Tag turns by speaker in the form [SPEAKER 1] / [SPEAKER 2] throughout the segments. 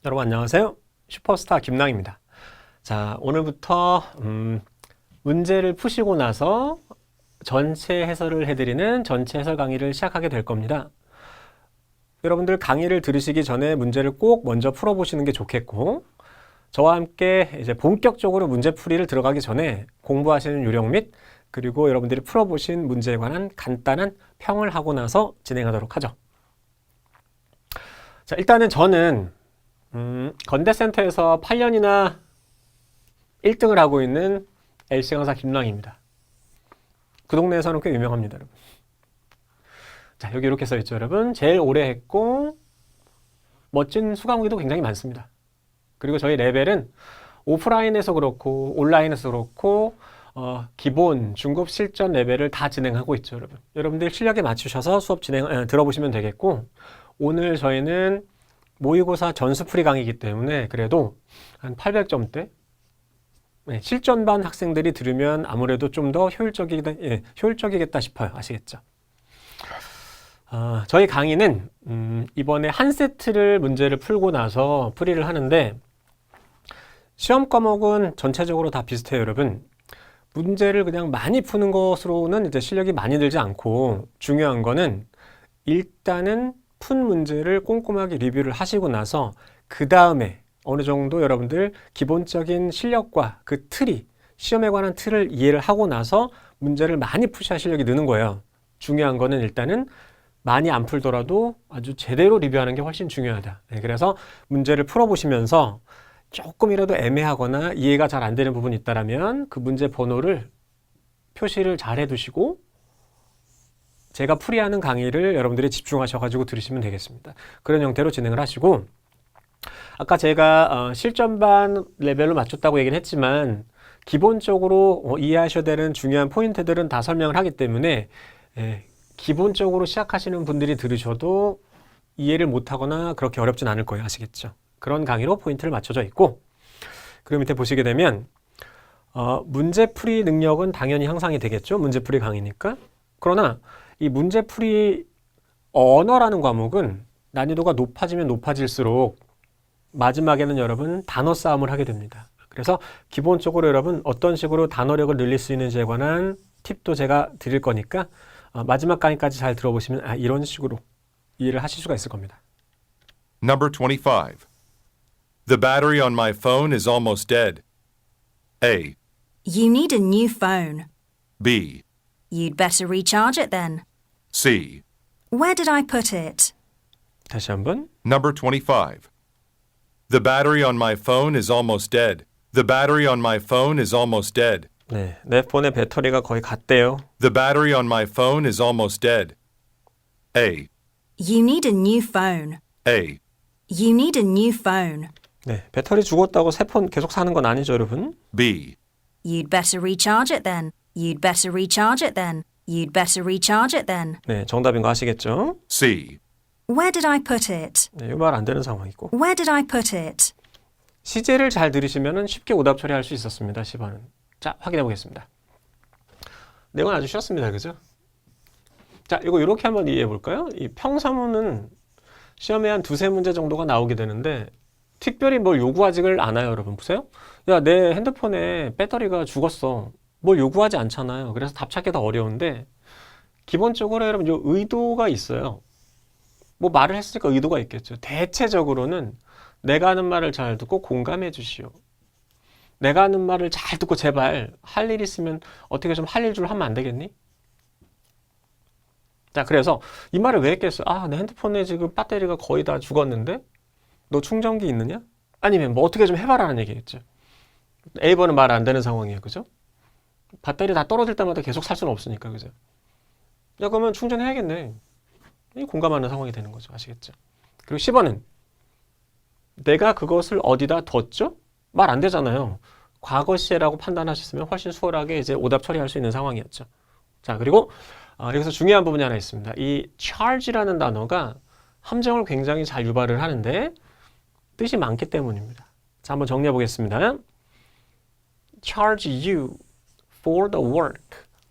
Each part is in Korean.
[SPEAKER 1] 여러분 안녕하세요. 슈퍼스타 김랑입니다. 자, 오늘부터 문제를 푸시고 나서 전체 해설을 해드리는 전체 해설 강의를 시작하게 될 겁니다. 여러분들 강의를 들으시기 전에 문제를 꼭 먼저 풀어보시는 게 좋겠고, 저와 함께 이제 본격적으로 문제풀이를 들어가기 전에 공부하시는 요령 및 그리고 여러분들이 풀어보신 문제에 관한 간단한 평을 하고 나서 진행하도록 하죠. 자, 일단은 저는 건대센터에서 8년이나 1등을 하고 있는 LC 강사 김랑입니다. 그 동네에서는 꽤 유명합니다, 여러분. 자, 여기 이렇게 써있죠, 여러분. 제일 오래 했고 멋진 수강후기도 굉장히 많습니다. 그리고 저희 레벨은 오프라인에서 그렇고 온라인에서 그렇고 기본, 중급, 실전 레벨을 다 진행하고 있죠, 여러분. 여러분들 실력에 맞추셔서 수업 들어보시면 되겠고, 오늘 저희는 모의고사 전수풀이 강의이기 때문에 그래도 한 800점대 실전반 학생들이 들으면 아무래도 좀 더 효율적이겠다 싶어요. 아시겠죠? 저희 강의는 이번에 한 세트를 문제를 풀고 나서 풀이를 하는데, 시험 과목은 전체적으로 다 비슷해요, 여러분. 문제를 그냥 많이 푸는 것으로는 이제 실력이 많이 들지 않고, 중요한 거는 일단은 푼 문제를 꼼꼼하게 리뷰를 하시고 나서 그 다음에 어느 정도 여러분들 기본적인 실력과 그 틀이, 시험에 관한 틀을 이해를 하고 나서 문제를 많이 푸셔야 실력이 느는 거예요. 중요한 거는 일단은 많이 안 풀더라도 아주 제대로 리뷰하는 게 훨씬 중요하다. 그래서 문제를 풀어보시면서 조금이라도 애매하거나 이해가 잘 안 되는 부분이 있다면 그 문제 번호를 표시를 잘 해두시고 제가 풀이하는 강의를 여러분들이 집중하셔가지고 들으시면 되겠습니다. 그런 형태로 진행을 하시고, 아까 제가 실전반 레벨로 맞췄다고 얘기는 했지만 기본적으로 이해하셔야 되는 중요한 포인트들은 다 설명을 하기 때문에 기본적으로 시작하시는 분들이 들으셔도 이해를 못하거나 그렇게 어렵진 않을 거예요. 아시겠죠? 그런 강의로 포인트를 맞춰져 있고, 그리고 밑에 보시게 되면 문제풀이 능력은 당연히 향상이 되겠죠. 문제풀이 강의니까. 그러나 이 문제풀이 언어라는 과목은 난이도가 높아지면 높아질수록 마지막에는 여러분 단어 싸움을 하게 됩니다. 그래서 기본적으로 여러분 어떤 식으로 단어력을 늘릴 수 있는지에 관한 팁도 제가 드릴 거니까 마지막 강의까지 잘 들어보시면 이런 식으로 이해를 하실 수가 있을 겁니다.
[SPEAKER 2] Number 25. The battery on my phone is almost dead. A.
[SPEAKER 3] You need a new phone.
[SPEAKER 2] B.
[SPEAKER 3] You'd better recharge it then.
[SPEAKER 2] C.
[SPEAKER 3] Where did I put it?
[SPEAKER 1] 다시 한번.
[SPEAKER 2] Number 25. The battery on my phone is almost dead. The battery on my phone is almost dead.
[SPEAKER 1] 네, 내 폰의 배터리가 거의 갔대요.
[SPEAKER 2] The battery on my phone is almost dead. A.
[SPEAKER 3] You need a new phone.
[SPEAKER 2] A.
[SPEAKER 3] You need a new phone.
[SPEAKER 1] 네, 배터리 죽었다고 새 폰 계속 사는 건 아니죠, 여러분.
[SPEAKER 2] B.
[SPEAKER 3] You'd better recharge it then. You'd better recharge it then. You'd better recharge it then.
[SPEAKER 1] 네, 정답인 거 아시겠죠?
[SPEAKER 2] C.
[SPEAKER 3] Where did I put it?
[SPEAKER 1] 네, 이 말 안 되는 상황이고.
[SPEAKER 3] Where did I put it?
[SPEAKER 1] 시제를 잘 들으시면 쉽게 오답 처리할 수 있었습니다, 10번은. 자, 확인해 보겠습니다. 내용은 아주 쉬웠습니다, 그죠? 자, 이거 이렇게 한번 이해해 볼까요? 이 평사문은 시험에 한 두세 문제 정도가 나오게 되는데 특별히 뭘 요구하지를 않아요, 여러분. 보세요. 야, 내 핸드폰에 배터리가 죽었어. 뭘 요구하지 않잖아요. 그래서 답 찾기 더 어려운데 기본적으로 여러분 요 의도가 있어요. 뭐 말을 했으니까 의도가 있겠죠. 대체적으로는 내가 하는 말을 잘 듣고 공감해 주시오. 내가 하는 말을 잘 듣고 제발 할 일 있으면 어떻게 좀 할 일 줄 하면 안 되겠니? 자, 그래서 이 말을 왜 했겠어요? 내 핸드폰에 지금 배터리가 거의 다 죽었는데 너 충전기 있느냐? 아니면 뭐 어떻게 좀 해봐라는 얘기겠죠. A번은 말 안 되는 상황이에요. 그죠? 배터리 다 떨어질 때마다 계속 살 수는 없으니까. 그죠? 야, 그러면 충전해야겠네. 이 공감하는 상황이 되는 거죠. 아시겠죠? 그리고 10번은 내가 그것을 어디다 뒀죠? 말 안 되잖아요. 과거 시제라고 판단하셨으면 훨씬 수월하게 이제 오답 처리할 수 있는 상황이었죠. 자, 그리고 여기서 중요한 부분이 하나 있습니다. 이 charge라는 단어가 함정을 굉장히 잘 유발을 하는데 뜻이 많기 때문입니다. 자, 한번 정리해 보겠습니다. charge you for the work.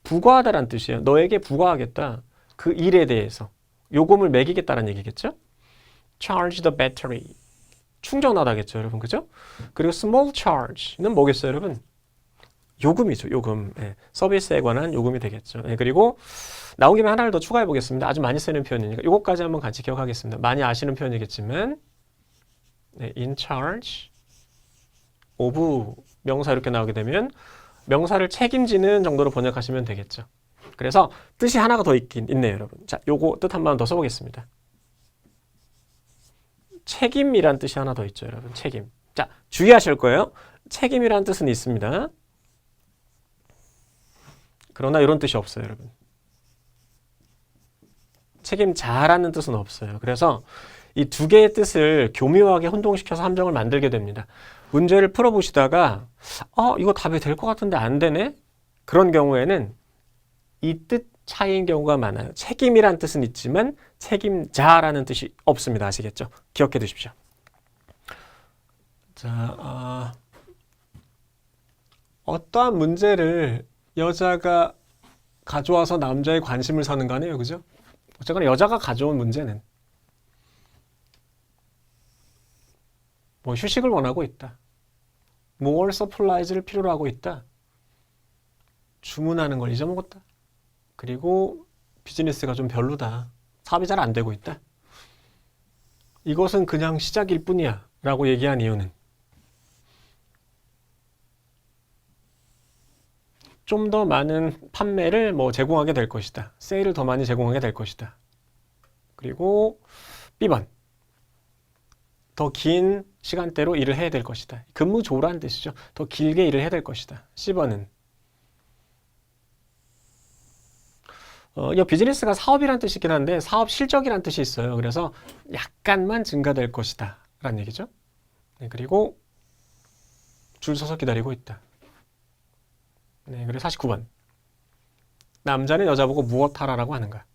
[SPEAKER 1] 부과하다란 뜻이에요. 너에게 부과하겠다. 그 일에 대해서 요금을 매기겠다는 얘기겠죠? charge the battery. 충전하다겠죠, 여러분. 그죠? 그리고 small charge는 뭐겠어요, 여러분? 요금이죠, 요금. 예, 서비스에 관한 요금이 되겠죠. 예, 그리고 나온 김에 하나를 더 추가해 보겠습니다. 아주 많이 쓰는 표현이니까 요거까지 한번 같이 기억하겠습니다. 많이 아시는 표현이겠지만 네, in charge of 명사 이렇게 나오게 되면 명사를 책임지는 정도로 번역하시면 되겠죠. 그래서 뜻이 하나가 더 있네요, 여러분. 자, 요거 뜻 한 번 더 써보겠습니다. 책임이란 뜻이 하나 더 있죠, 여러분. 책임. 자, 주의하실 거예요. 책임이란 뜻은 있습니다. 그러나 이런 뜻이 없어요, 여러분. 책임자라는 뜻은 없어요. 그래서 이 두 개의 뜻을 교묘하게 혼동시켜서 함정을 만들게 됩니다. 문제를 풀어보시다가 이거 답이 될 것 같은데 안 되네? 그런 경우에는 이 뜻 차이인 경우가 많아요. 책임이란 뜻은 있지만 책임자라는 뜻이 없습니다. 아시겠죠? 기억해 두십시오. 자, 어떠한 문제를 여자가 가져와서 남자의 관심을 사는 거 아니에요, 그죠? 어쨌거나 여자가 가져온 문제는 뭐 휴식을 원하고 있다. more supplies를 필요로 하고 있다. 주문하는 걸 잊어먹었다. 그리고 비즈니스가 좀 별로다. 사업이 잘 안 되고 있다. 이것은 그냥 시작일 뿐이야 라고 얘기한 이유는 좀 더 많은 판매를 제공하게 될 것이다. 세일을 더 많이 제공하게 될 것이다. 그리고 B번 더 긴 시간대로 일을 해야 될 것이다. 근무 조라는 뜻이죠. 더 길게 일을 해야 될 것이다. C번은 이 비즈니스가 사업이란 뜻이긴 한데 사업 실적이란 뜻이 있어요. 그래서 약간만 증가될 것이다 라는 얘기죠. 네, 그리고 줄 서서 기다리고 있다. 네, 그리고 49번 남자는 여자보고 무엇 하라라고 하는가?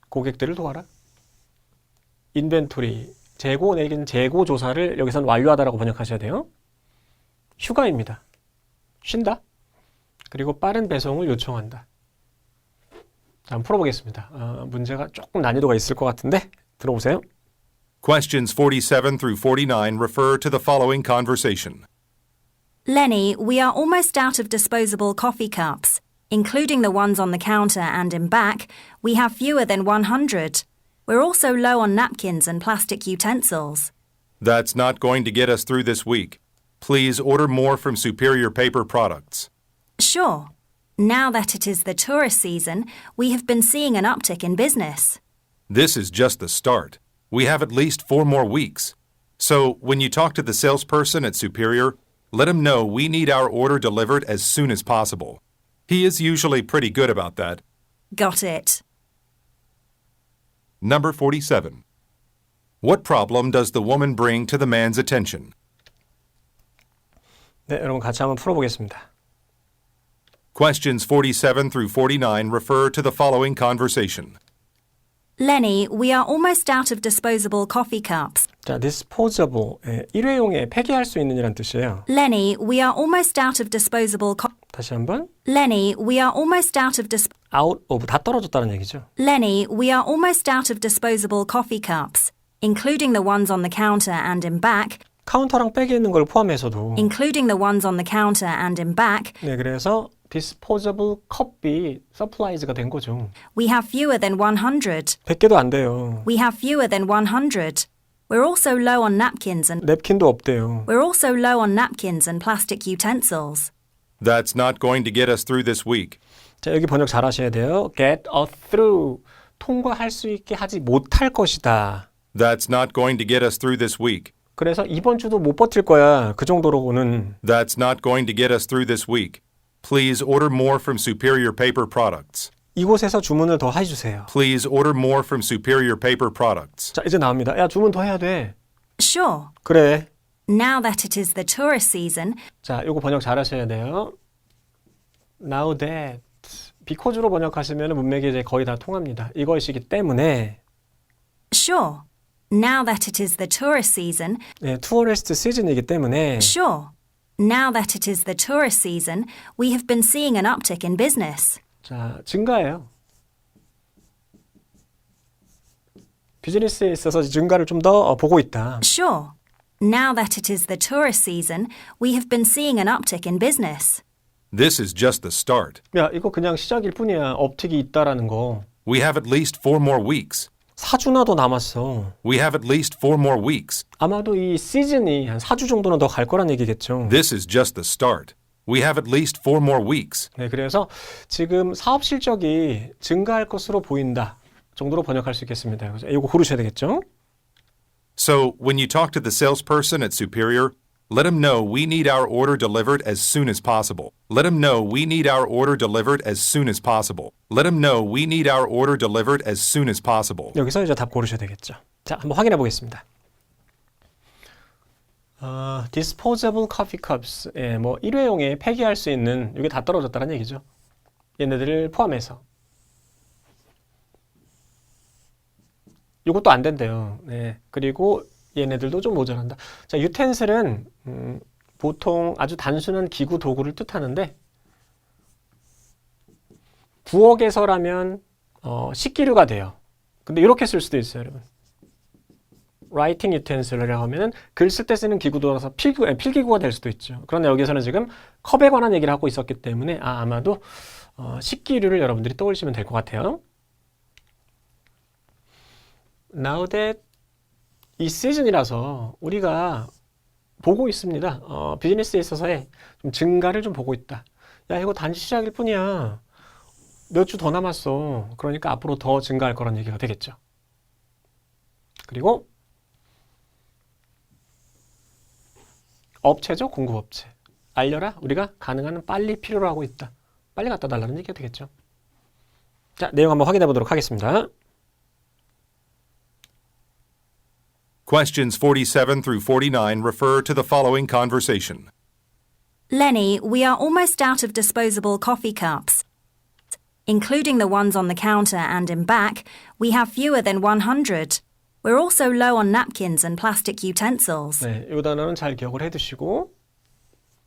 [SPEAKER 1] 고객들을 도와라. 인벤토리 재고 내긴 재고 조사를 여기선 완료하다라고 번역하셔야 돼요. 휴가입니다. 쉰다. 그리고 빠른 배송을 요청한다. 자, 한번 풀어보겠습니다. 문제가 조금 난이도가 있을 것 같은데 들어보세요.
[SPEAKER 2] Questions 47 through 49 refer to the following conversation.
[SPEAKER 3] Lenny, we are almost out of disposable coffee cups. Including the ones on the counter and in back, we have fewer than 100. We're also low on napkins and plastic utensils.
[SPEAKER 2] That's not going to get us through this week. Please order more from Superior Paper Products.
[SPEAKER 3] Sure. Now that it is the tourist season, we have been seeing an uptick in business.
[SPEAKER 2] This is just the start. We have at least 4 more weeks. So, when you talk to the salesperson at Superior, let him know we need our order delivered as soon as possible. He is usually pretty good about that.
[SPEAKER 3] Got it.
[SPEAKER 2] Number 47. What problem does the woman bring to the man's attention?
[SPEAKER 1] 네, 여러분 같이 한번 풀어보겠습니다.
[SPEAKER 2] Questions 47 through 49 refer to the following conversation.
[SPEAKER 3] Lenny, we are almost out of disposable coffee cups.
[SPEAKER 1] 자, disposable, 일회용에 폐기할 수 있는 이란 뜻이에요.
[SPEAKER 3] Lenny, we are almost out of disposable
[SPEAKER 1] 다시 한번
[SPEAKER 3] Lenny, we are almost out of
[SPEAKER 1] out of 다 떨어졌다는 얘기죠.
[SPEAKER 3] Lenny, we are almost out of disposable coffee cups, including the ones on the counter and in back.
[SPEAKER 1] 카운터랑 백에 있는 걸 포함해서도
[SPEAKER 3] Including the ones on the counter and in back.
[SPEAKER 1] 네, 그래서 disposable 컵이 supplies가 된 거죠.
[SPEAKER 3] We have fewer than 100.
[SPEAKER 1] 100개도 안 돼요.
[SPEAKER 3] We have fewer than 100. We're also low on napkins and
[SPEAKER 1] 냅킨도 없대요.
[SPEAKER 3] We're also low on napkins and plastic utensils.
[SPEAKER 2] That's not going to get us through this week.
[SPEAKER 1] 자, 여기 번역 잘 하셔야 돼요. get us through. 통과할 수 있게 하지 못할 것이다.
[SPEAKER 2] That's not going to get us through this week.
[SPEAKER 1] 그래서 이번 주도 못 버틸 거야. 그 정도로는.
[SPEAKER 2] That's not going to get us through this week. Please order more from Superior Paper Products.
[SPEAKER 1] 이곳에서 주문을 더 해주세요.
[SPEAKER 2] Please order more from Superior Paper Products.
[SPEAKER 1] 자, 이제 나옵니다. 야, 주문 더 해야 돼.
[SPEAKER 3] Sure.
[SPEAKER 1] 그래.
[SPEAKER 3] Now that it is the tourist season,
[SPEAKER 1] 자, 요거 번역 잘 하셔야 돼요. Now that. because로 번역하시면 문맥이 이제 거의 다 통합니다. 이것이기 때문에.
[SPEAKER 3] sure. Now that it is the tourist season,
[SPEAKER 1] 네, tourist season이기 때문에.
[SPEAKER 3] sure. Now that it is the tourist season, we have been seeing an uptick in business.
[SPEAKER 1] 자, 증가해요. 비즈니스에 있어서 증가를 좀 더 보고 있다.
[SPEAKER 3] Sure. Now that it is the tourist season, we have been seeing an uptick in business.
[SPEAKER 2] This is just the start.
[SPEAKER 1] 야, 이거 그냥 시작일 뿐이야. 업틱이 있다라는 거.
[SPEAKER 2] We have at least 4 more weeks.
[SPEAKER 1] 4주나 더 남았어.
[SPEAKER 2] We have at least 4 more weeks.
[SPEAKER 1] 아마도 이 시즌이 한 4주 정도는 더 갈 거란 얘기겠죠.
[SPEAKER 2] This is just the start. We have at least 4 more weeks.
[SPEAKER 1] 네, 그래서 지금 사업 실적이 증가할 것으로 보인다 정도로 번역할 수 있겠습니다. 그래서 이거 고르셔야 되겠죠.
[SPEAKER 2] So, when you talk to the salesperson at Superior, let him know we need our order delivered as soon as possible. Let him know we need our order delivered as soon as possible. Let him know we need our order delivered as soon as possible.
[SPEAKER 1] 여기서 이제 답 고르셔야 되겠죠. 자, 한번 확인해 보겠습니다. disposable coffee cups, 예, 뭐 일회용에 폐기할 수 있는 이게 다 떨어졌다는 얘기죠. 얘네들을 포함해서. 이것도 안 된대요. 네, 그리고 얘네들도 좀 모자란다. 자, 유텐슬은 보통 아주 단순한 기구 도구를 뜻하는데 부엌에서라면 식기류가 돼요. 근데 이렇게 쓸 수도 있어요, 여러분. writing utensil이라고 하면은 글 쓸 때 쓰는 기구도라서 필기구가 될 수도 있죠. 그런데 여기서는 지금 컵에 관한 얘기를 하고 있었기 때문에 아마도 식기류를 여러분들이 떠올리시면 될 것 같아요. Now that 이 시즌이라서 우리가 보고 있습니다. 비즈니스에 있어서의 좀 증가를 좀 보고 있다. 야, 이거 단지 시작일 뿐이야. 몇 주 더 남았어. 그러니까 앞으로 더 증가할 거란 얘기가 되겠죠. 그리고 업체죠, 공급업체. 알려라, 우리가 가능한 한 빨리 필요로 하고 있다. 빨리 갖다 달라는 얘기가 되겠죠. 자, 내용 한번 확인해 보도록 하겠습니다.
[SPEAKER 2] Questions 47 through 49 refer to the following conversation.
[SPEAKER 3] Lenny, we are almost out of disposable coffee cups. Including the ones on the counter and in back, we have fewer than 100. We're also low on napkins and plastic utensils.
[SPEAKER 1] 네, 이 단어는 잘 기억을 해두시고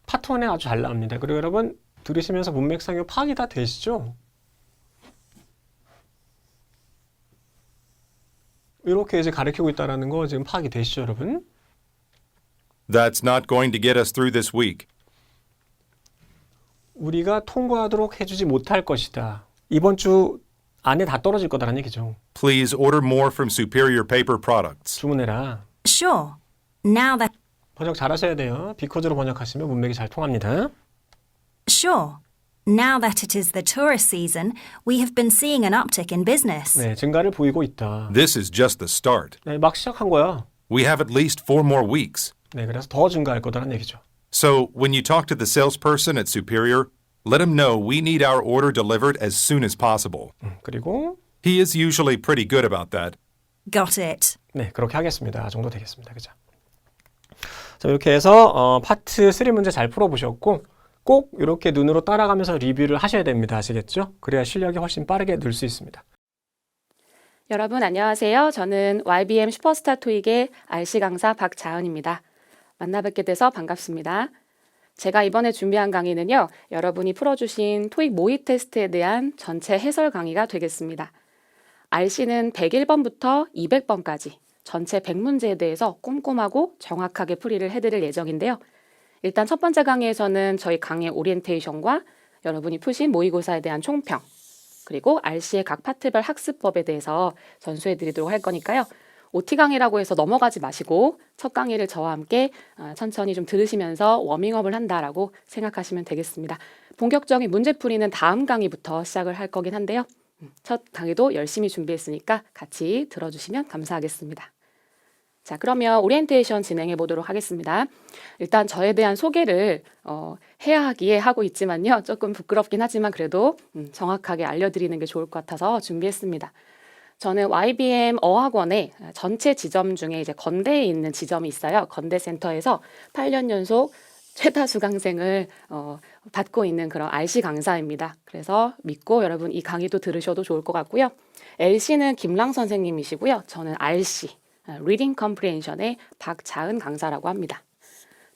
[SPEAKER 1] 파트 1에 아주 잘 나옵니다. 그리고 여러분 들으시면서 문맥상의 파악이 다 되시죠? 이렇게 이제 가르치고 있다는 거 지금 파악이 되시죠, 여러분?
[SPEAKER 2] That's not going to get us through this week.
[SPEAKER 1] 우리가 통과하도록 해주지 못할 것이다. 이번 주 안에 다 떨어질 거다라는 얘기죠.
[SPEAKER 2] Please order more from Superior Paper Products.
[SPEAKER 1] 주문해라.
[SPEAKER 3] Sure. Now that
[SPEAKER 1] 번역 잘하셔야 돼요. 비커즈로 번역하시면 문맥이 잘 통합니다.
[SPEAKER 3] Sure. Now that it is the tourist season, we have been seeing an uptick in business.
[SPEAKER 1] 네, 증가를 보이고 있다.
[SPEAKER 2] This is just the start.
[SPEAKER 1] 네, 막 시작한 거야.
[SPEAKER 2] We have at least 4 more weeks.
[SPEAKER 1] 네, 그래서 더 증가할 거다라는 얘기죠.
[SPEAKER 2] So, when you talk to the salesperson at Superior, let him know we need our order delivered as soon as possible.
[SPEAKER 1] 그리고
[SPEAKER 2] He is usually pretty good about that.
[SPEAKER 3] Got it.
[SPEAKER 1] 네, 그렇게 하겠습니다. 정도 되겠습니다. 그죠? 자, 이렇게 해서 파트 3 문제 잘 풀어보셨고 꼭 이렇게 눈으로 따라가면서 리뷰를 하셔야 됩니다. 아시겠죠? 그래야 실력이 훨씬 빠르게 늘 수 있습니다.
[SPEAKER 4] 여러분 안녕하세요. 저는 YBM 슈퍼스타 토익의 RC 강사 박자은입니다. 만나 뵙게 돼서 반갑습니다. 제가 이번에 준비한 강의는요. 여러분이 풀어주신 토익 모의 테스트에 대한 전체 해설 강의가 되겠습니다. RC는 101번부터 200번까지 전체 100문제에 대해서 꼼꼼하고 정확하게 풀이를 해드릴 예정인데요. 일단 첫 번째 강의에서는 저희 강의 오리엔테이션과 여러분이 푸신 모의고사에 대한 총평, 그리고 RC의 각 파트별 학습법에 대해서 전수해 드리도록 할 거니까요. OT 강의라고 해서 넘어가지 마시고 첫 강의를 저와 함께 천천히 좀 들으시면서 워밍업을 한다라고 생각하시면 되겠습니다. 본격적인 문제풀이는 다음 강의부터 시작을 할 거긴 한데요. 첫 강의도 열심히 준비했으니까 같이 들어주시면 감사하겠습니다. 자, 그러면 오리엔테이션 진행해 보도록 하겠습니다. 일단 저에 대한 소개를 해야 하기에 하고 있지만요. 조금 부끄럽긴 하지만 그래도 정확하게 알려드리는 게 좋을 것 같아서 준비했습니다. 저는 YBM 어학원의 전체 지점 중에 이제 건대에 있는 지점이 있어요. 건대센터에서 8년 연속 최다 수강생을 받고 있는 그런 RC 강사입니다. 그래서 믿고 여러분 이 강의도 들으셔도 좋을 것 같고요. LC는 김랑 선생님이시고요. 저는 RC Reading Comprehension의 박자은 강사라고 합니다.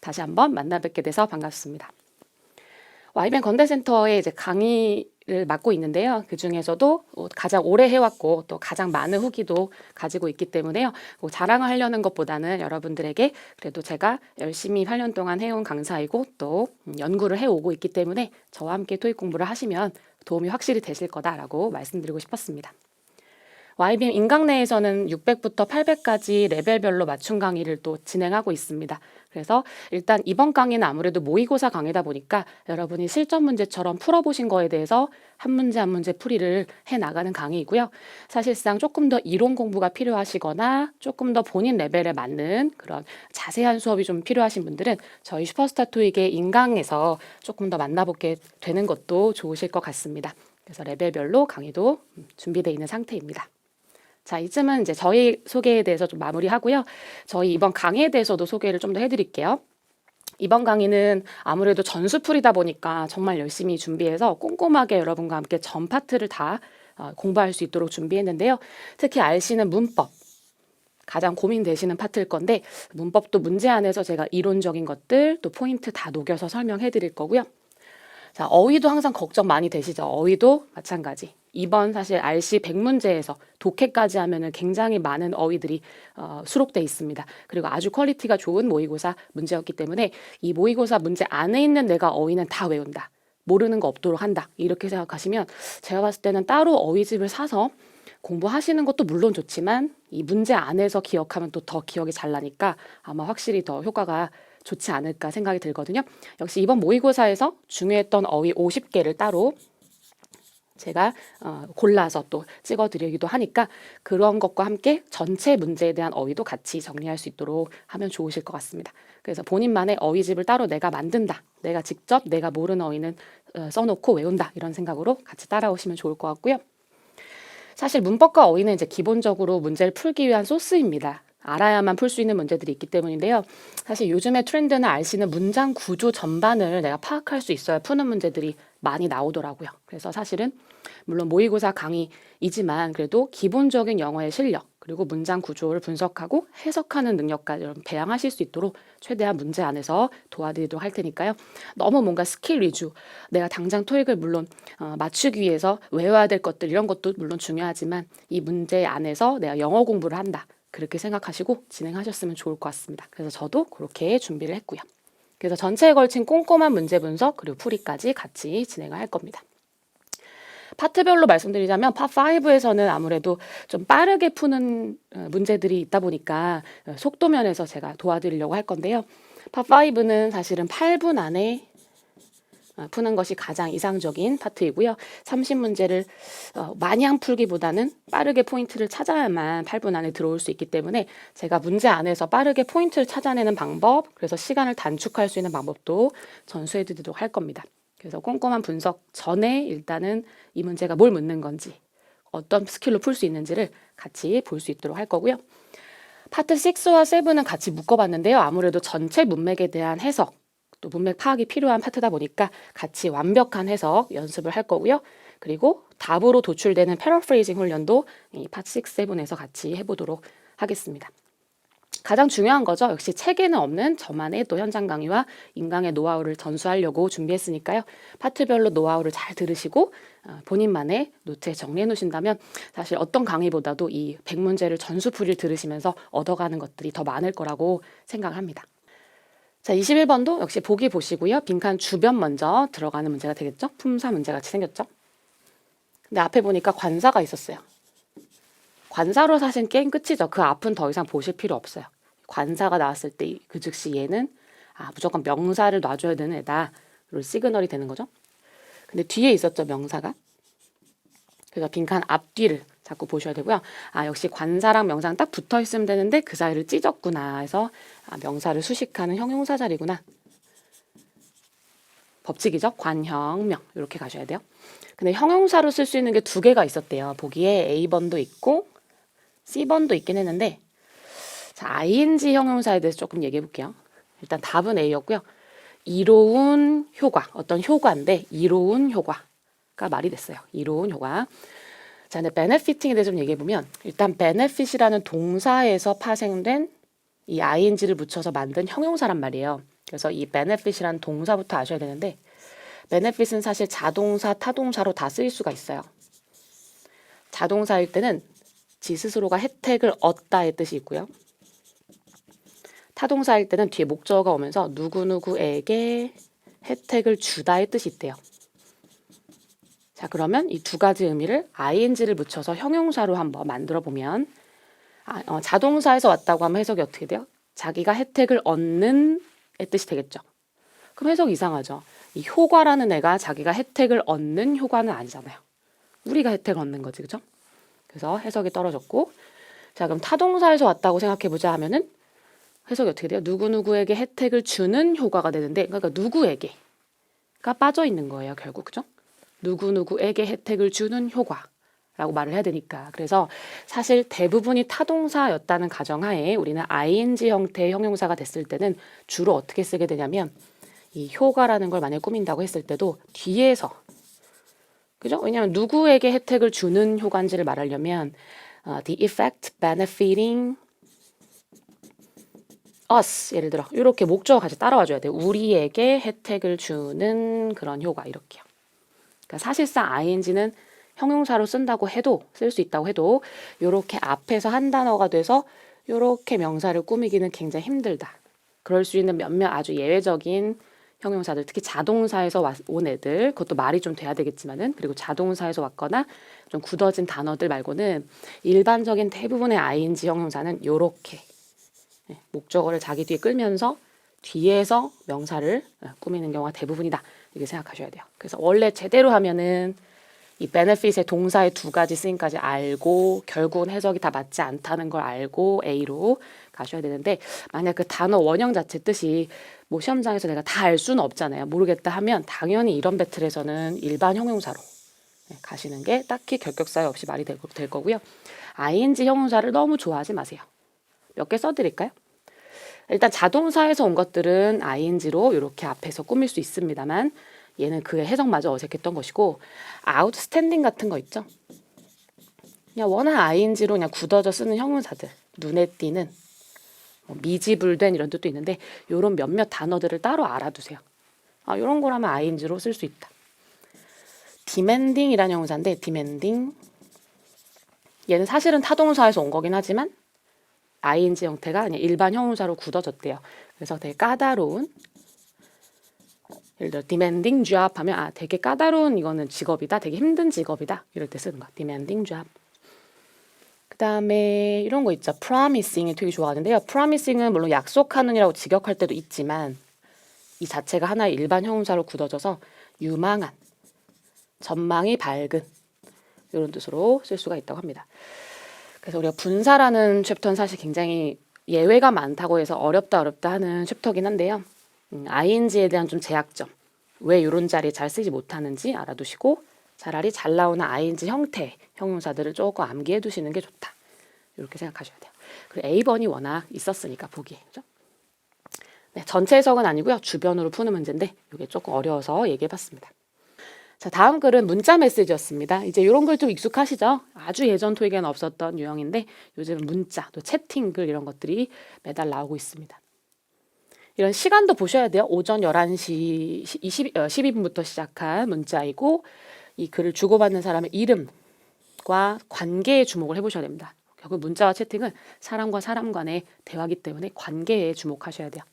[SPEAKER 4] 다시 한번 만나 뵙게 돼서 반갑습니다. YBM 건대센터에 이제 강의를 맡고 있는데요. 그 중에서도 가장 오래 해왔고 또 가장 많은 후기도 가지고 있기 때문에요. 뭐 자랑을 하려는 것보다는 여러분들에게 그래도 제가 열심히 8년 동안 해온 강사이고 또 연구를 해오고 있기 때문에 저와 함께 토익 공부를 하시면 도움이 확실히 되실 거다라고 말씀드리고 싶었습니다. YBM 인강 내에서는 600부터 800까지 레벨별로 맞춤 강의를 또 진행하고 있습니다. 그래서 일단 이번 강의는 아무래도 모의고사 강의다 보니까 여러분이 실전 문제처럼 풀어보신 거에 대해서 한 문제 한 문제 풀이를 해나가는 강의이고요. 사실상 조금 더 이론 공부가 필요하시거나 조금 더 본인 레벨에 맞는 그런 자세한 수업이 좀 필요하신 분들은 저희 슈퍼스타 토익의 인강에서 조금 더 만나보게 되는 것도 좋으실 것 같습니다. 그래서 레벨별로 강의도 준비되어 있는 상태입니다. 자, 이쯤은 이제 저희 소개에 대해서 좀 마무리하고요. 저희 이번 강의에 대해서도 소개를 좀 더 해드릴게요. 이번 강의는 아무래도 전수풀이다 보니까 정말 열심히 준비해서 꼼꼼하게 여러분과 함께 전 파트를 다 공부할 수 있도록 준비했는데요. 특히 RC는 문법, 가장 고민되시는 파트일 건데 문법도 문제 안에서 제가 이론적인 것들 또 포인트 다 녹여서 설명해 드릴 거고요. 자, 어휘도 항상 걱정 많이 되시죠? 어휘도 마찬가지. 이번 사실 RC 100문제에서 독해까지 하면은 굉장히 많은 어휘들이 수록돼 있습니다. 그리고 아주 퀄리티가 좋은 모의고사 문제였기 때문에 이 모의고사 문제 안에 있는 내가 어휘는 다 외운다. 모르는 거 없도록 한다. 이렇게 생각하시면 제가 봤을 때는 따로 어휘집을 사서 공부하시는 것도 물론 좋지만 이 문제 안에서 기억하면 또 더 기억이 잘 나니까 아마 확실히 더 효과가 좋지 않을까 생각이 들거든요. 역시 이번 모의고사에서 중요했던 어휘 50개를 따로 제가 골라서 또 찍어드리기도 하니까 그런 것과 함께 전체 문제에 대한 어휘도 같이 정리할 수 있도록 하면 좋으실 것 같습니다. 그래서 본인만의 어휘집을 따로 내가 만든다. 내가 직접 내가 모르는 어휘는 써놓고 외운다. 이런 생각으로 같이 따라오시면 좋을 것 같고요. 사실 문법과 어휘는 이제 기본적으로 문제를 풀기 위한 소스입니다. 알아야만 풀 수 있는 문제들이 있기 때문인데요. 사실 요즘의 트렌드는 RC는 문장 구조 전반을 내가 파악할 수 있어야 푸는 문제들이 많이 나오더라고요. 그래서 사실은 물론 모의고사 강의이지만 그래도 기본적인 영어의 실력 그리고 문장 구조를 분석하고 해석하는 능력까지 여러분 배양하실 수 있도록 최대한 문제 안에서 도와드리도록 할 테니까요. 너무 뭔가 스킬 위주 내가 당장 토익을 물론 맞추기 위해서 외워야 될 것들 이런 것도 물론 중요하지만 이 문제 안에서 내가 영어 공부를 한다. 그렇게 생각하시고 진행하셨으면 좋을 것 같습니다. 그래서 저도 그렇게 준비를 했고요. 그래서 전체에 걸친 꼼꼼한 문제 분석 그리고 풀이까지 같이 진행을 할 겁니다. 파트별로 말씀드리자면 파5에서는 아무래도 좀 빠르게 푸는 문제들이 있다 보니까 속도 면에서 제가 도와드리려고 할 건데요. 파5는 사실은 8분 안에 푸는 것이 가장 이상적인 파트이고요. 30문제를 마냥 풀기보다는 빠르게 포인트를 찾아야만 8분 안에 들어올 수 있기 때문에 제가 문제 안에서 빠르게 포인트를 찾아내는 방법, 그래서 시간을 단축할 수 있는 방법도 전수해 드리도록 할 겁니다. 그래서 꼼꼼한 분석 전에 일단은 이 문제가 뭘 묻는 건지, 어떤 스킬로 풀 수 있는지를 같이 볼 수 있도록 할 거고요. 파트 6와 7은 같이 묶어봤는데요. 아무래도 전체 문맥에 대한 해석, 또 문맥 파악이 필요한 파트다 보니까 같이 완벽한 해석 연습을 할 거고요. 그리고 답으로 도출되는 패러프레이징 훈련도 이 파트 6, 7에서 같이 해보도록 하겠습니다. 가장 중요한 거죠. 역시 책에는 없는 저만의 또 현장 강의와 인강의 노하우를 전수하려고 준비했으니까요. 파트별로 노하우를 잘 들으시고 본인만의 노트에 정리해 놓으신다면 사실 어떤 강의보다도 이 100문제를 전수풀이를 들으시면서 얻어가는 것들이 더 많을 거라고 생각을 합니다. 자, 21번도 역시 보기 보시고요. 빈칸 주변 먼저 들어가는 문제가 되겠죠? 품사 문제 같이 생겼죠? 근데 앞에 보니까 관사가 있었어요. 관사로 사실 게임 끝이죠. 그 앞은 더 이상 보실 필요 없어요. 관사가 나왔을 때 그 즉시 얘는 무조건 명사를 놔줘야 되는 애다로 시그널이 되는 거죠. 근데 뒤에 있었죠, 명사가. 그래서 빈칸 앞뒤를 자꾸 보셔야 되고요. 역시 관사랑 명사랑 딱 붙어 있으면 되는데 그 사이를 찢었구나 해서 명사를 수식하는 형용사 자리구나. 법칙이죠. 관형명 이렇게 가셔야 돼요. 근데 형용사로 쓸 수 있는 게 두 개가 있었대요. 보기에 A번도 있고 C번도 있긴 했는데 자, ing 형용사에 대해서 조금 얘기해 볼게요. 일단 답은 A였고요. 이로운 효과, 어떤 효과인데 이로운 효과가 말이 됐어요. 이로운 효과. 자, 근데 benefiting에 대해서 좀 얘기해 보면 일단 benefit이라는 동사에서 파생된 이 ing를 붙여서 만든 형용사란 말이에요. 그래서 이 benefit이라는 동사부터 아셔야 되는데 benefit은 사실 자동사, 타동사로 다 쓰일 수가 있어요. 자동사일 때는 지 스스로가 혜택을 얻다의 뜻이 있고요. 타동사일 때는 뒤에 목적어가 오면서 누구누구에게 혜택을 주다의 뜻이 있대요. 자, 그러면 이 두 가지 의미를 ing를 붙여서 형용사로 한번 만들어 보면 자동사에서 왔다고 하면 해석이 어떻게 돼요? 자기가 혜택을 얻는 의 뜻이 되겠죠. 그럼 해석 이상하죠. 이 효과라는 애가 자기가 혜택을 얻는 효과는 아니잖아요. 우리가 혜택을 얻는 거지, 그죠? 그래서 해석이 떨어졌고, 자, 그럼 타동사에서 왔다고 생각해보자 하면은 해석이 어떻게 돼요? 누구누구에게 혜택을 주는 효과가 되는데, 그러니까 누구에게가 빠져 있는 거예요, 결국, 그죠? 누구누구에게 혜택을 주는 효과라고 말을 해야 되니까. 그래서 사실 대부분이 타동사였다는 가정하에 우리는 ing 형태의 형용사가 됐을 때는 주로 어떻게 쓰게 되냐면 이 효과라는 걸 만약에 꾸민다고 했을 때도 뒤에서, 그죠? 왜냐하면 누구에게 혜택을 주는 효과인지를 말하려면 the effect benefiting us, 예를 들어 이렇게 목적어 같이 따라와 줘야 돼요. 우리에게 혜택을 주는 그런 효과, 이렇게요. 그러니까 사실상 ing는 형용사로 쓴다고 해도, 쓸 수 있다고 해도 이렇게 앞에서 한 단어가 돼서 이렇게 명사를 꾸미기는 굉장히 힘들다. 그럴 수 있는 몇몇 아주 예외적인 형용사들, 특히 자동사에서 온 애들, 그것도 말이 좀 돼야 되겠지만은, 그리고 자동사에서 왔거나 좀 굳어진 단어들 말고는 일반적인 대부분의 ing 형용사는 요렇게 목적어를 자기 뒤에 끌면서 뒤에서 명사를 꾸미는 경우가 대부분이다. 이렇게 생각하셔야 돼요. 그래서 원래 제대로 하면은 이 benefit의 동사의 두 가지 쓰임까지 알고 결국은 해석이 다 맞지 않다는 걸 알고 A로 가셔야 되는데, 만약 그 단어 원형 자체 뜻이 뭐 시험장에서 내가 다 알 수는 없잖아요. 모르겠다 하면 당연히 이런 배틀에서는 일반 형용사로 가시는 게 딱히 결격사유 없이 말이 될 거고요. ing 형용사를 너무 좋아하지 마세요. 몇 개 써드릴까요? 일단 자동사에서 온 것들은 ing로 이렇게 앞에서 꾸밀 수 있습니다만 얘는 그의 해석마저 어색했던 것이고, outstanding 같은 거 있죠? 그냥 워낙 ing로 그냥 굳어져 쓰는 형용사들, 눈에 띄는 미지불된 이런 뜻도 있는데 이런 몇몇 단어들을 따로 알아두세요. 이런 거라면 ing로 쓸 수 있다. demanding이라는 형용사인데 demanding, 얘는 사실은 타동사에서 온 거긴 하지만 ing 형태가 그냥 일반 형용사로 굳어졌대요. 그래서 되게 까다로운, 예를 들어 demanding job 하면 되게 까다로운 이거는 직업이다, 되게 힘든 직업이다, 이럴 때 쓰는 거. demanding job. 그 다음에 이런 거 있죠. promising이 되게 좋아하는데요. promising은 물론 약속하는이라고 직역할 때도 있지만 이 자체가 하나의 일반 형용사로 굳어져서 유망한, 전망이 밝은 이런 뜻으로 쓸 수가 있다고 합니다. 그래서 우리가 분사라는 챕터는 사실 굉장히 예외가 많다고 해서 어렵다 하는 챕터긴 한데요. ing에 대한 좀 제약점, 왜 이런 자리에 잘 쓰지 못하는지 알아두시고 차라리 잘 나오는 ing 형태 형용사들을 조금 암기해 두시는 게 좋다. 이렇게 생각하셔야 돼요. 그리고 A번이 워낙 있었으니까 보기에. 그죠? 네, 전체 해석은 아니고요. 주변으로 푸는 문제인데 이게 조금 어려워서 얘기해 봤습니다. 자, 다음 글은 문자 메시지였습니다. 이제 이런 글 좀 익숙하시죠? 아주 예전 토익에는 없었던 유형인데 요즘은 문자, 또 채팅글 이런 것들이 매달 나오고 있습니다. 이런 시간도 보셔야 돼요. 오전 11시 12분부터 시작한 문자이고 이 글을 주고받는 사람의 이름과 관계에 주목을 해보셔야 됩니다. 결국 문자와 채팅은 사람과 사람 간의 대화이기 때문에 관계에 주목하셔야 돼요.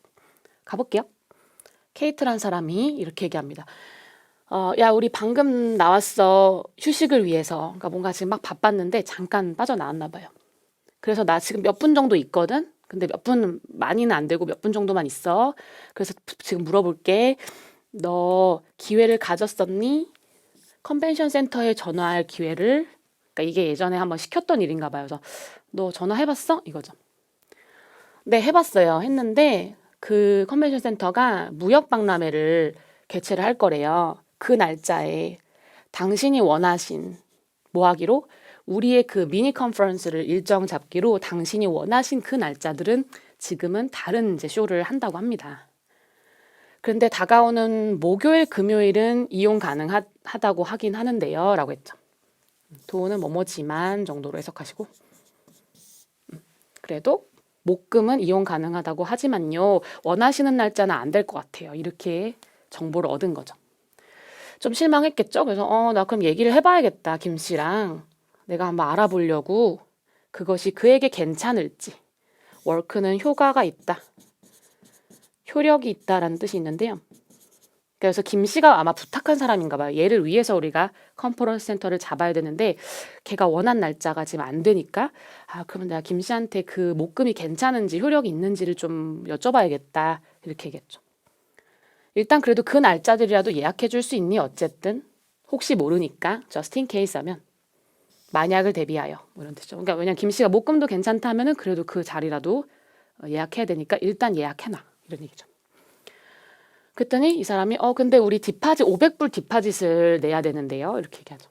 [SPEAKER 4] 가볼게요. 케이트란 사람이 이렇게 얘기합니다. 야, 우리 방금 나왔어. 휴식을 위해서. 그러니까 뭔가 지금 막 바빴는데 잠깐 빠져나왔나 봐요. 그래서 나 지금 몇 분 정도 있거든? 근데 몇 분 많이는 안 되고 몇 분 정도만 있어. 그래서 지금 물어볼게. 너 기회를 가졌었니? 컨벤션 센터에 전화할 기회를, 그러니까 이게 예전에 한번 시켰던 일인가 봐요. 그래서 너 전화해봤어? 이거죠. 네, 해봤어요. 했는데 그 컨벤션 센터가 무역박람회를 개최를 할 거래요. 그 날짜에 당신이 원하신 뭐 하기로? 우리의 그 미니 컨퍼런스를 일정 잡기로 당신이 원하신 그 날짜들은 지금은 다른 이제 쇼를 한다고 합니다. 그런데 다가오는 목요일, 금요일은 이용 가능하다고 하긴 하는데요. 라고 했죠. 돈은 뭐뭐지만 정도로 해석하시고 그래도 목금은 이용 가능하다고 하지만요. 원하시는 날짜는 안 될 것 같아요. 이렇게 정보를 얻은 거죠. 좀 실망했겠죠. 그래서 나 그럼 얘기를 해봐야겠다. 김 씨랑 내가 한번 알아보려고 그것이 그에게 괜찮을지. work는 효과가 있다. 효력이 있다라는 뜻이 있는데요. 그래서 김 씨가 아마 부탁한 사람인가 봐요. 얘를 위해서 우리가 컨퍼런스 센터를 잡아야 되는데 걔가 원한 날짜가 지금 안 되니까 그러면 내가 김 씨한테 그 목금이 괜찮은지 효력이 있는지를 좀 여쭤봐야겠다. 이렇게 얘기했죠. 일단 그래도 그 날짜들이라도 예약해 줄 수 있니? 어쨌든 혹시 모르니까 just in case 하면 만약을 대비하여 뭐 이런 뜻이죠. 그러니까 왜냐면 김 씨가 목금도 괜찮다 하면은 그래도 그 자리라도 예약해야 되니까 일단 예약해놔 이런 얘기죠. 그랬더니 이 사람이 근데 우리 디파짓 500불 디파짓을 내야 되는데요. 이렇게 얘기하죠.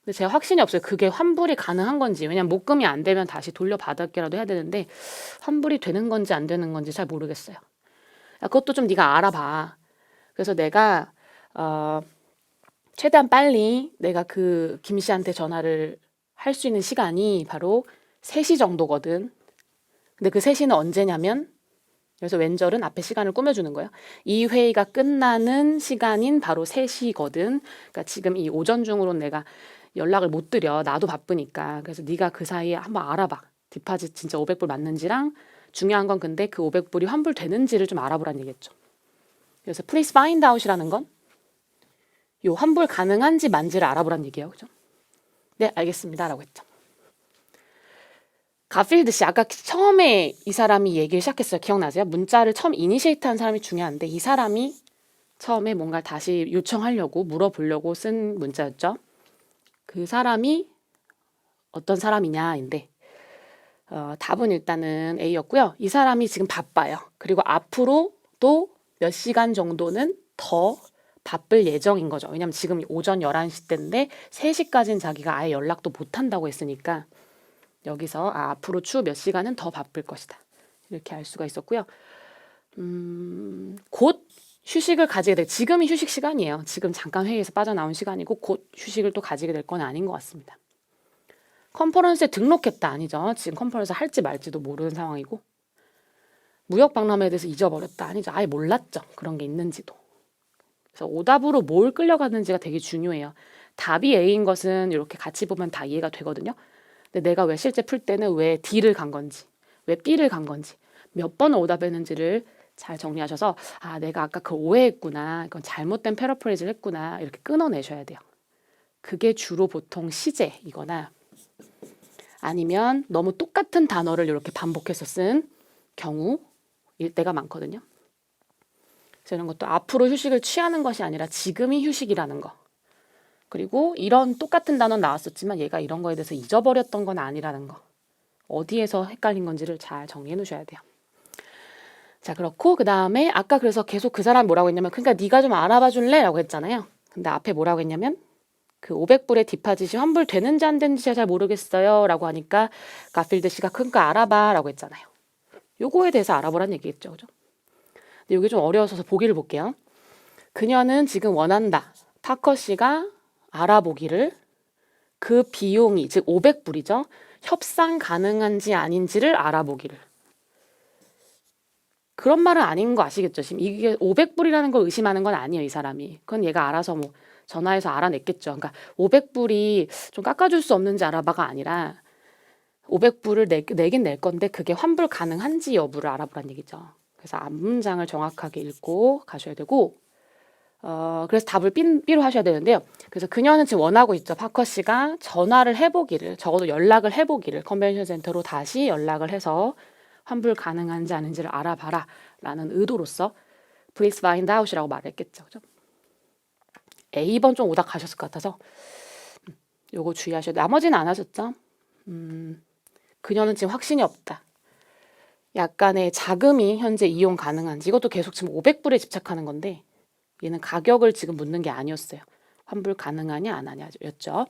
[SPEAKER 4] 근데 제가 확신이 없어요. 그게 환불이 가능한 건지. 왜냐면 목금이 안 되면 다시 돌려받을게라도 해야 되는데 환불이 되는 건지 안 되는 건지 잘 모르겠어요. 그것도 좀 네가 알아봐. 그래서 내가 최대한 빨리 내가 그 김 씨한테 전화를 할 수 있는 시간이 바로 3시 정도거든. 근데 그 3시는 언제냐면 그래서 왼절은 앞에 시간을 꾸며주는 거예요. 이 회의가 끝나는 시간인 바로 3시거든. 그러니까 지금 이 오전 중으로는 내가 연락을 못 드려. 나도 바쁘니까. 그래서 네가 그 사이에 한번 알아봐. 디파짓 진짜 500불 맞는지랑 중요한 건 근데 그 500불이 환불되는지를 좀 알아보라는 얘기겠죠. 그래서 please find out이라는 건 요 환불 가능한지 만지를 알아보라는 얘기예요. 그죠? 네, 알겠습니다. 라고 했죠. 가필드 씨, 아까 처음에 이 사람이 얘기를 시작했어요. 기억나세요? 문자를 처음 이니시에이트한 사람이 중요한데 이 사람이 처음에 뭔가를 다시 요청하려고 물어보려고 쓴 문자였죠. 그 사람이 어떤 사람이냐인데 답은 일단은 A였고요. 이 사람이 지금 바빠요. 그리고 앞으로도 몇 시간 정도는 더 바쁠 예정인 거죠. 왜냐면 지금 오전 11시 때인데 3시까지는 자기가 아예 연락도 못 한다고 했으니까 여기서 앞으로 추후 몇 시간은 더 바쁠 것이다. 이렇게 알 수가 있었고요. 곧 휴식을 가지게 될, 지금이 휴식 시간이에요. 지금 잠깐 회의에서 빠져나온 시간이고 곧 휴식을 또 가지게 될 건 아닌 것 같습니다. 컨퍼런스에 등록했다 아니죠. 지금 컨퍼런스 할지 말지도 모르는 상황이고 무역 박람회에 대해서 잊어버렸다 아니죠. 아예 몰랐죠. 그런 게 있는지도. 그래서 오답으로 뭘 끌려가는지가 되게 중요해요. 답이 A인 것은 이렇게 같이 보면 다 이해가 되거든요. 근데 내가 왜 실제 풀 때는 왜 D를 간 건지, 왜 B를 간 건지, 몇 번을 오답했는지를 잘 정리하셔서 내가 아까 그걸 오해했구나, 이건 잘못된 패러프레이즈를 했구나 이렇게 끊어내셔야 돼요. 그게 주로 보통 시제이거나 아니면 너무 똑같은 단어를 이렇게 반복해서 쓴 경우일 때가 많거든요. 그래서 이런 것도 앞으로 휴식을 취하는 것이 아니라 지금이 휴식이라는 거. 그리고 이런 똑같은 단어 나왔었지만 얘가 이런 거에 대해서 잊어버렸던 건 아니라는 거. 어디에서 헷갈린 건지를 잘 정리해 놓으셔야 돼요. 자, 그렇고 그 다음에 아까 그래서 계속 그 사람이 뭐라고 했냐면 그러니까 네가 좀 알아봐 줄래? 라고 했잖아요. 근데 앞에 뭐라고 했냐면 그 500불의 디파짓이 환불되는지 안 되는지 제가 잘 모르겠어요. 라고 하니까 가필드 씨가 그러니까 알아봐 라고 했잖아요. 요거에 대해서 알아보라는 얘기겠죠. 그죠? 근데 이게 좀 어려워서 보기를 볼게요. 그녀는 지금 원한다. 파커 씨가 알아보기를 그 비용이 즉 500불이죠. 협상 가능한지 아닌지를 알아보기를. 그런 말은 아닌 거 아시겠죠? 지금 이게 500불이라는 걸 의심하는 건 아니에요. 이 사람이. 그건 얘가 알아서 뭐 전화해서 알아냈겠죠. 그러니까 500불이 좀 깎아줄 수 없는지 알아봐가 아니라 500불을 내긴 낼 건데 그게 환불 가능한지 여부를 알아보란 얘기죠. 그래서 앞문장을 정확하게 읽고 가셔야 되고 그래서 답을 B로 하셔야 되는데요. 그래서 그녀는 지금 원하고 있죠. 파커 씨가 전화를 해보기를, 적어도 연락을 해보기를, 컨벤션 센터로 다시 연락을 해서 환불 가능한지 아닌지를 알아봐라 라는 의도로서 please find out이라고 말했겠죠. 그죠? A번 좀 오다 가셨을 것 같아서 요거 주의하셔야 돼요. 나머지는 안 하셨죠? 그녀는 지금 확신이 없다. 약간의 자금이 현재 이용 가능한지, 이것도 계속 지금 500불에 집착하는 건데 얘는 가격을 지금 묻는 게 아니었어요. 환불 가능하냐 안 하냐였죠.